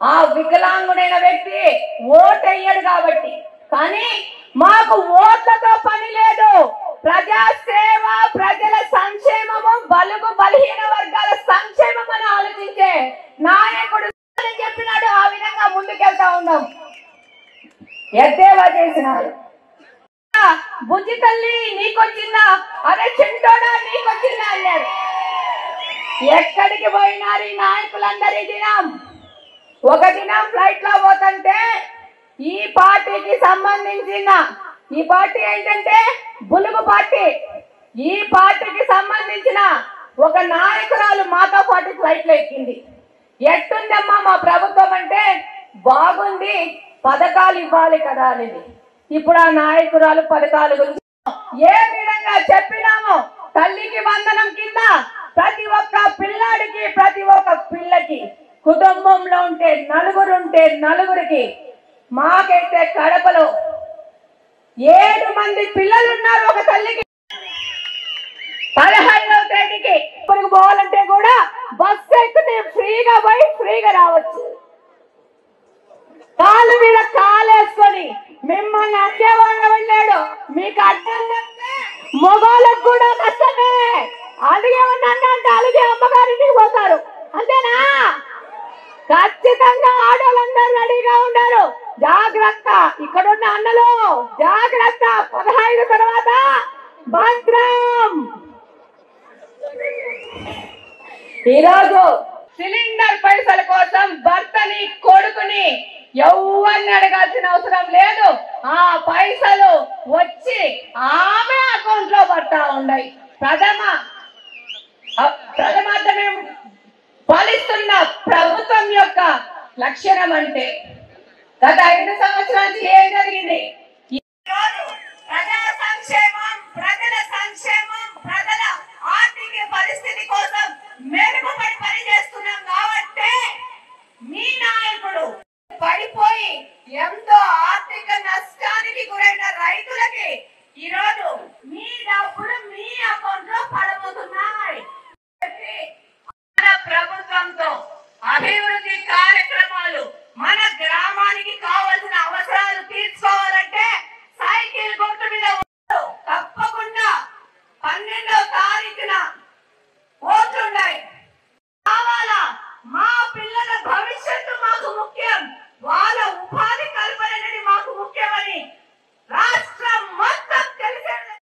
ఆ వికలాంగుడైన వ్యక్తి ఓటెయ్యడు కాబట్టి. కానీ మాకు ఓట్లతో పని లేదు. ప్రజాసేవ, ప్రజల సంక్షేమము, బలుగు బలహీన వర్గాల సంక్షేమం అని ఆలోచించే నాయకుడు చెప్పినాడు. ఆ విధంగా ముందుకెళ్తా ఉన్నాం. ఎద్దేవా చేసినారు. బుజ్జి తల్లి నీకొచ్చిందా, అదే చింటోడా నీకొచ్చిందా అన్నారు. ఎక్కడికి పోయినారు ఈ నాయకులందరి దినం? ఒక దినం ఫ్లైట్ లో పోతుంటే ఈ పార్టీకి సంబంధించిన, ఈ పార్టీ ఏంటంటే బులుగు పార్టీ, ఈ పార్టీకి సంబంధించిన ఒక నాయకురాలు మాతో పాటు ఫ్లైట్ లో ఎక్కింది. ఎట్టుందమ్మా మా ప్రభుత్వం అంటే, బాగుంది, పథకాలు ఇవ్వాలి కదా అనేది. ఇప్పుడు ఆ నాయకురాలు పథకాల గురించి ఏ విధంగా చెప్పినామో, తల్లికి వందనం కింద ప్రతి ఒక్క పిల్లాడికి, ప్రతి ఒక్క పిల్లకి, కుటుంబంలో ఉంటే నలుగురికి, మాకైతే కడపలో 7 మంది పిల్లలు ఉన్నారు ఒక తల్లికి. 15వ తేదీకి ఇప్పటికి పోవాలంటే కూడా బస్సు ఎక్కితే ఫ్రీగా పోయి ఫ్రీగా రావచ్చు. కాలు మీద కాలేసుకొని మిమ్మల్ని అడ్డేవాళ్ళు వెళ్ళాడు. మీకు అడ్డం మొగోళ్ళకు కూడా కష్టమే. అడిగేమన్నా అంటే అలిగే అమ్మగారింటికి పోతారు, అంతేనా? ఖచ్చితంగా ఆడవాళ్ళందరూ రెడీగా ఉన్నారు. జాగ్రత్త, ఇక్కడున్న అన్నలు జాగ్రత్త. 15 తర్వాత భద్రం. ఈరోజు సిలిండర్ పైసల కోసం భర్తని, కొడుకుని ఎవరిని అడగాల్సిన అవసరం లేదు. ఆ పైసలు వచ్చి ఆమె అకౌంట్ లో పడతా ఉన్నాయి. ప్రథమార్థమే పాలిస్తున్న ప్రభుత్వం యొక్క లక్షణం అంటే గత 5 సంవత్సరానికి ఏం జరిగింది? ప్రజల సంక్షేమం, ప్రజల ఆర్థిక పరిస్థితి కోసం మెరుగుపడి